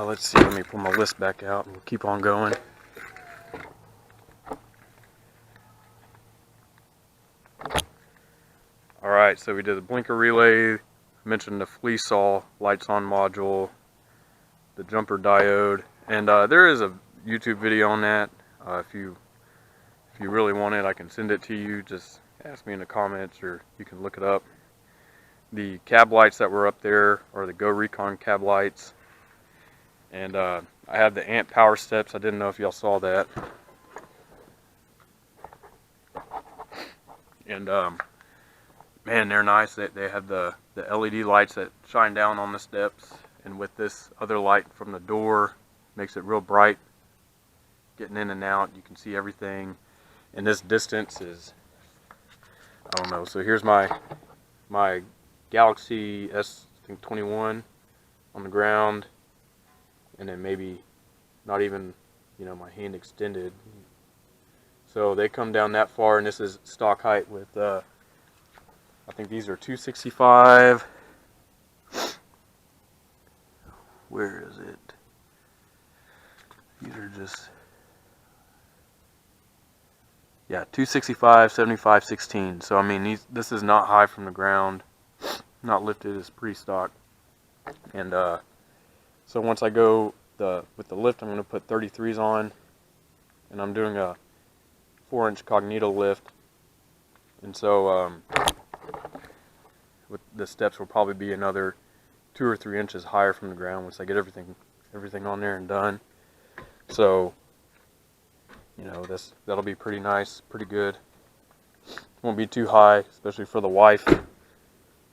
Let's see, let me pull my list back out and we'll keep on going. Alright, so we did the blinker relay, mentioned the fleece saw, lights on module, the jumper diode, and there is a YouTube video on that. If you really want it, I can send it to you. Just ask me in the comments or you can look it up. The cab lights that were up there are the Go Recon cab lights. And I have the amp power steps. I didn't know if y'all saw that. And man, they're nice. They have the LED lights that shine down on the steps, and with this other light from the door, makes it real bright. Getting in and out, you can see everything. And this distance is, I don't know. So here's my Galaxy S21 on the ground, and then maybe not even, you know, my hand extended. So they come down that far, and this is stock height with I think these are 265. Where is it? These are just, yeah, 265, 75, 16. So I mean, this is not high from the ground, not lifted. It's pretty stock. And so once I go with the lift, I'm going to put 33s on, and I'm doing a 4-inch Cognito lift. And so with the steps will probably be another 2 or 3 inches higher from the ground once I get everything on there and done. So, you know, that'll be pretty nice, pretty good. Won't be too high, especially for the wife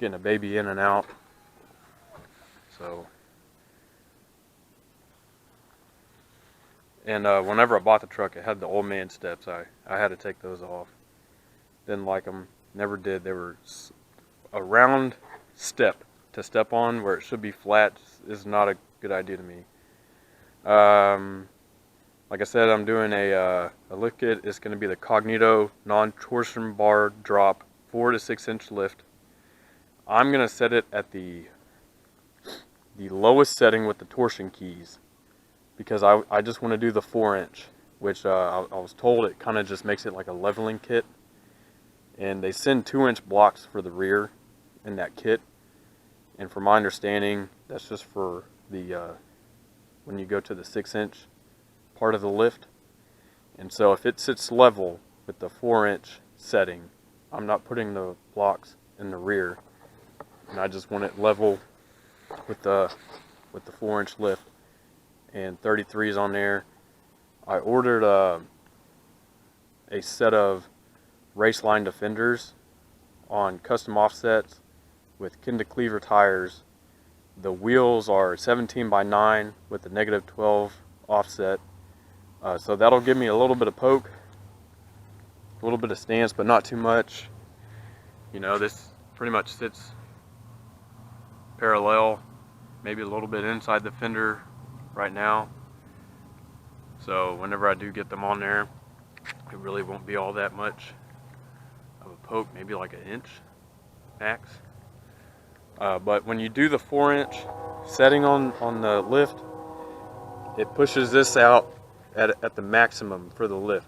getting a baby in and out. So, and whenever I bought the truck, it had the old man steps. I had to take those off. Didn't like them, never did. They were a round step to step on where it should be flat is not a good idea to me. Like I said, I'm doing a lift kit. It's going to be the Cognito non-torsion bar drop 4 to 6 inch lift. I'm going to set it at the lowest setting with the torsion keys, because I just want to do the 4-inch, which I was told it kind of just makes it like a leveling kit. And they send 2-inch blocks for the rear in that kit. And from my understanding, that's just for the when you go to the 6-inch part of the lift. And so if it sits level with the 4-inch setting, I'm not putting the blocks in the rear, and I just want it level with the 4-inch lift. And 33s on there. I ordered a set of race line defenders on custom offsets with Kinda Cleaver tires. The wheels are 17x9 with a -12 offset. So that'll give me a little bit of poke, a little bit of stance, but not too much. You know, this pretty much sits parallel, maybe a little bit inside the fender right now. So whenever I do get them on there, it really won't be all that much of a poke, maybe like an inch max. But when you do the 4-inch setting on the lift, it pushes this out at the maximum for the lift.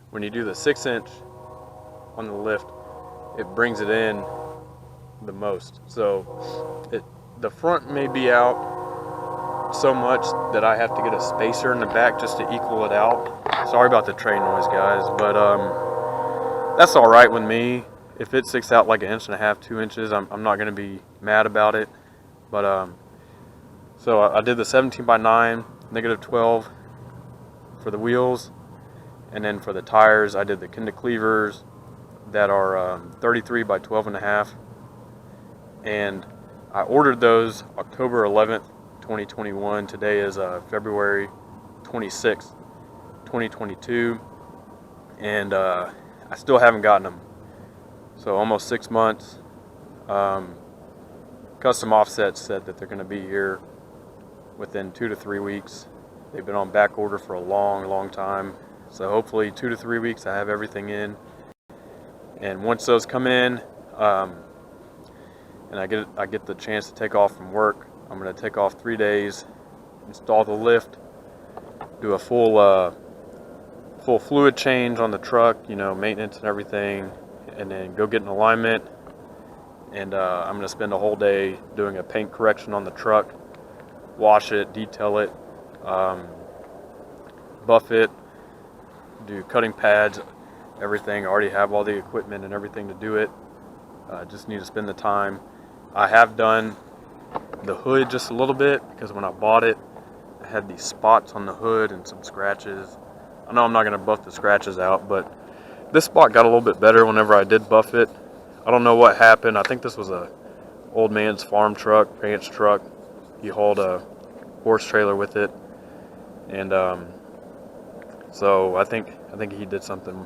When you do the 6-inch on the lift, it brings it in the most. So the front may be out so much that I have to get a spacer in the back just to equal it out. Sorry about the train noise, guys, but that's all right with me. If it sticks out like 1.5 inches, 2 inches, I'm not going to be mad about it. But so I did the 17x9 -12 for the wheels, and then for the tires I did the Kinda Cleavers that are 33x12.5, and I ordered those October 11th 2021. Today is February 26th 2022, and I still haven't gotten them. So almost 6 months. Custom Offset said that they're going to be here within 2 to 3 weeks. They've been on back order for a long time. So hopefully 2 to 3 weeks I have everything in. And once those come in, and I get the chance to take off from work, I'm going to take off 3 days, install the lift, do a full fluid change on the truck, you know, maintenance and everything, and then go get an alignment. And I'm going to spend a whole day doing a paint correction on the truck, wash it, detail it, buff it, do cutting pads, everything. I already have all the equipment and everything to do it. Just need to spend the time. I have done the hood just a little bit because when I bought it, I had these spots on the hood and some scratches. I know I'm not going to buff the scratches out, but this spot got a little bit better whenever I did buff it. I don't know what happened. I think this was a old man's farm truck, ranch truck. He hauled a horse trailer with it, and so I think he did something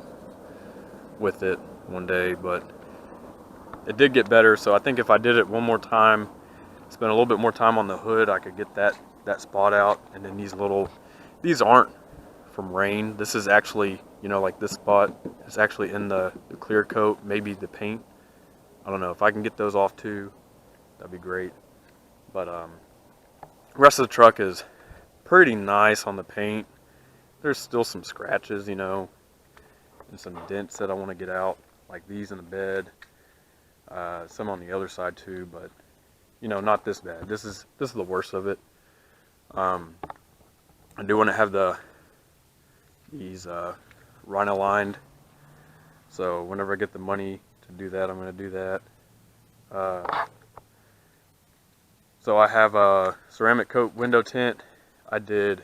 with it one day, but it did get better. So I think if I did it one more time, spend a little bit more time on the hood, I could get that spot out. And then these aren't from rain. This is actually, you know, like this spot is actually in the clear coat, maybe the paint. I don't know. If I can get those off too, that'd be great. But the rest of the truck is pretty nice on the paint. There's still some scratches, you know, and some dents that I want to get out, like these in the bed. Some on the other side too, but you know, not this bad. This is the worst of it. I do want to have these rhino lined. So whenever I get the money to do that, I'm going to do that. So I have a ceramic coat window tint. I did,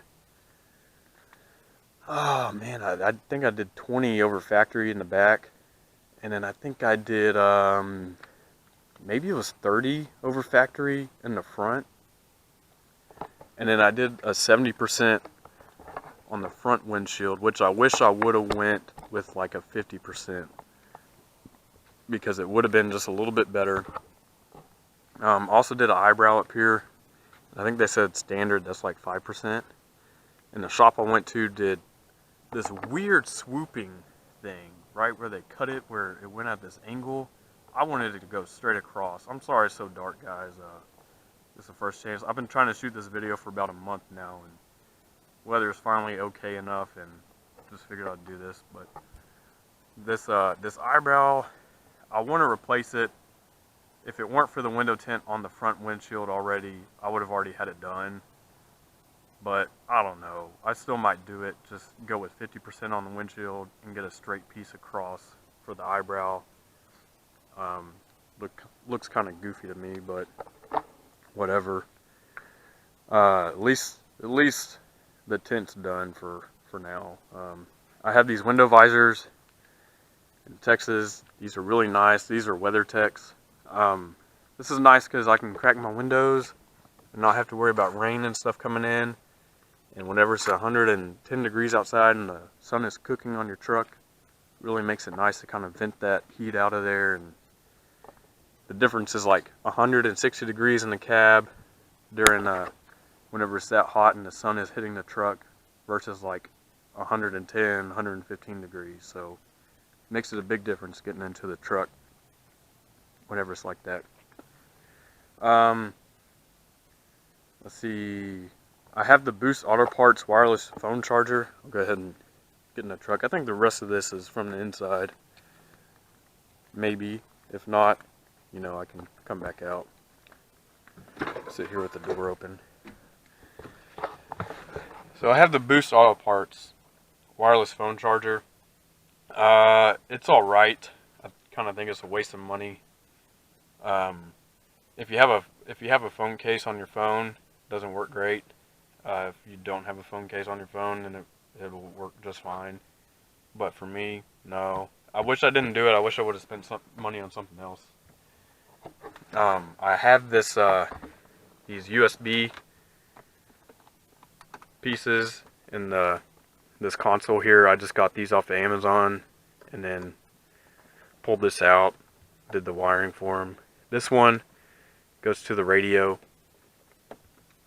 oh man, I think I did 20 over factory in the back. And then I think I did, maybe it was 30 over factory in the front. And then I did a 70% on the front windshield, which I wish I would have went with like a 50%. Because it would have been just a little bit better. Also did an eyebrow up here. I think they said standard, that's like 5%. And the shop I went to did this weird swooping thing, right where they cut it, where it went at this angle. I wanted it to go straight across. I'm sorry it's so dark, guys. This is the first chance. I've been trying to shoot this video for about a month now, and weather's finally okay enough, and just figured I'd do this. But this eyebrow, I want to replace it. If it weren't for the window tint on the front windshield already, I would have already had it done. But I don't know. I still might do it. Just go with 50% on the windshield and get a straight piece across for the eyebrow. Looks kind of goofy to me, but whatever. At least the tint's done for now. I have these window visors in Texas. These are really nice. These are WeatherTechs. This is nice because I can crack my windows and not have to worry about rain and stuff coming in. And whenever it's 110 degrees outside and the sun is cooking on your truck, it really makes it nice to kind of vent that heat out of there. And the difference is like 160 degrees in the cab during whenever it's that hot and the sun is hitting the truck versus like 110, 115 degrees. So it makes it a big difference getting into the truck whenever it's like that. Let's see. I have the Boost Auto Parts wireless phone charger. I'll go ahead and get in the truck. I think the rest of this is from the inside. Maybe. If not, you know, I can come back out. Sit here with the door open. So I have the Boost Auto Parts wireless phone charger. It's alright. I kind of think it's a waste of money. If you have a phone case on your phone, it doesn't work great. If you don't have a phone case on your phone, then it'll work just fine. But for me, no. I wish I didn't do it. I wish I would have spent some money on something else. I have these USB pieces in this console here. I just got these off of Amazon and then pulled this out, did the wiring for them. This one goes to the radio,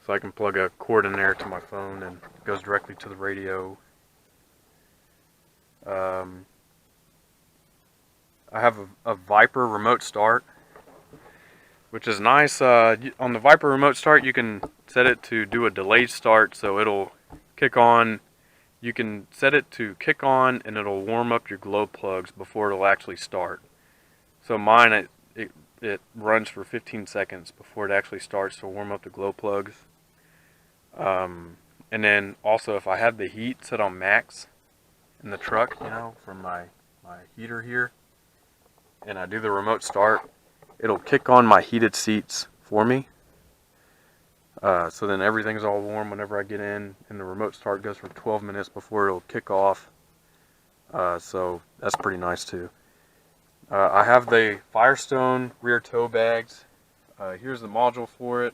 so I can plug a cord in there to my phone and it goes directly to the radio. I I have a Viper remote start, which is nice. On the Viper remote start, you can set it to do a delayed start, so it'll kick on. You can set it to kick on, and it'll warm up your glow plugs before it'll actually start. So mine, it runs for 15 seconds before it actually starts to warm up the glow plugs. And then also, if I have the heat set on max in the truck, you know, from my heater here, and I do the remote start, it'll kick on my heated seats for me. So then everything's all warm whenever I get in, and the remote start goes for 12 minutes before it'll kick off. So that's pretty nice too. I have the Firestone rear tow bags. Here's the module for it,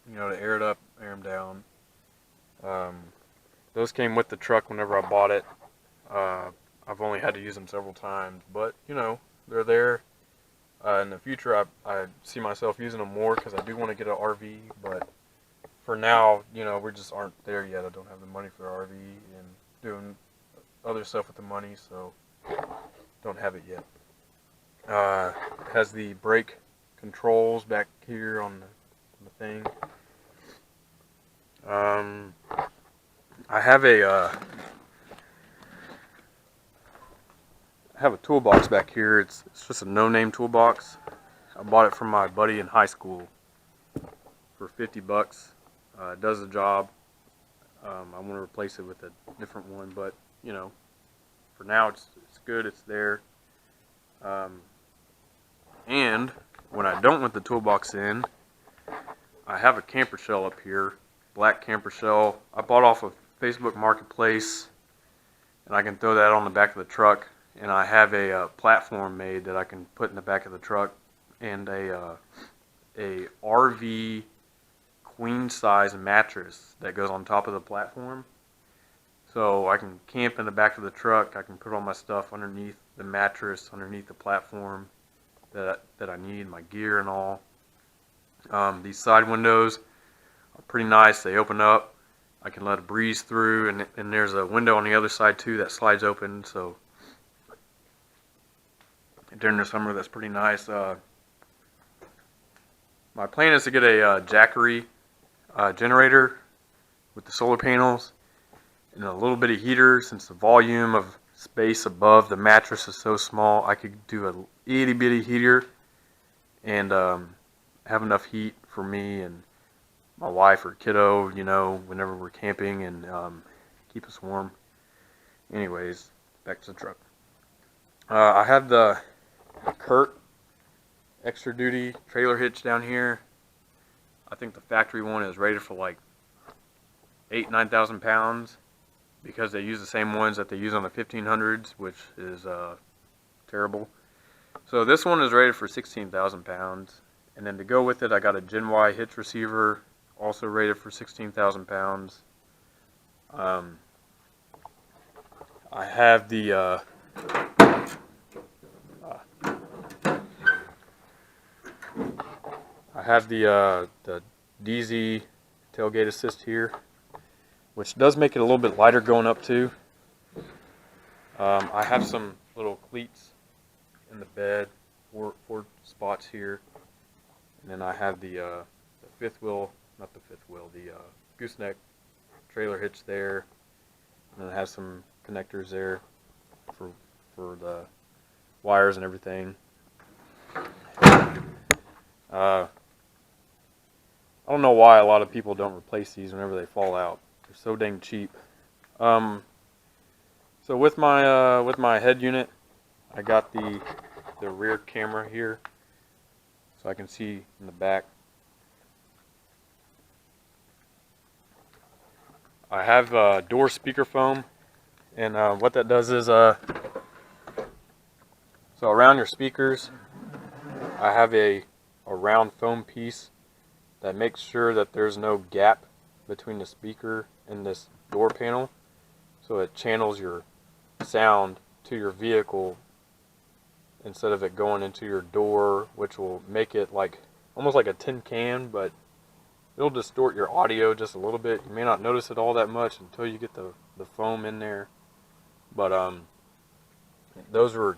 you know, to air it up, air them down. Those came with the truck whenever I bought it. I've only had to use them several times, but you know, they're there. In the future, I see myself using them more because I do want to get an RV, but for now, you know, we just aren't there yet. I don't have the money for the RV and doing other stuff with the money, so don't have it yet. It has the brake controls back here on the thing. I have a toolbox back here. It's just a no-name toolbox. I bought it from my buddy in high school for 50 bucks. It does the job. I want to replace it with a different one, but you know, for now it's good. It's there. And when I don't want the toolbox in, I have a camper shell up here, black camper shell. I bought off of Facebook Marketplace, and I can throw that on the back of the truck. And I have a platform made that I can put in the back of the truck, and a RV queen size mattress that goes on top of the platform. So I can camp in the back of the truck. I can put all my stuff underneath the mattress, underneath the platform that I need, my gear and all. These side windows are pretty nice. They open up. I can let a breeze through, and there's a window on the other side too that slides open. So during the summer, that's pretty nice. My plan is to get a Jackery generator with the solar panels and a little bit of heater. Since the volume of space above the mattress is so small, I could do a itty bitty heater and have enough heat for me and my wife or kiddo, you know, whenever we're camping, and keep us warm. Anyways, back to the truck. I have the Kurt extra duty trailer hitch down here. I think the factory one is rated for like 9,000 pounds because they use the same ones that they use on the 1500s, which is terrible. So this one is rated for 16,000 pounds. And then to go with it, I got a Gen Y hitch receiver, also rated for 16,000 pounds. I have the the DZ tailgate assist here, which does make it a little bit lighter going up too. I have some little cleats in the bed, four spots here, and then I have the fifth wheel, not the fifth wheel, the gooseneck trailer hitch there, and it has some connectors there for the wires and everything. I don't know why a lot of people don't replace these whenever they fall out. They're so dang cheap. So with my head unit, I got the rear camera here, so I can see in the back. I have door speaker foam, and what that does is so around your speakers, I have a round foam piece that makes sure that there's no gap between the speaker and this door panel, so it channels your sound to your vehicle instead of it going into your door, which will make it like almost like a tin can, but it'll distort your audio just a little bit. You may not notice it all that much until you get the foam in there, but those were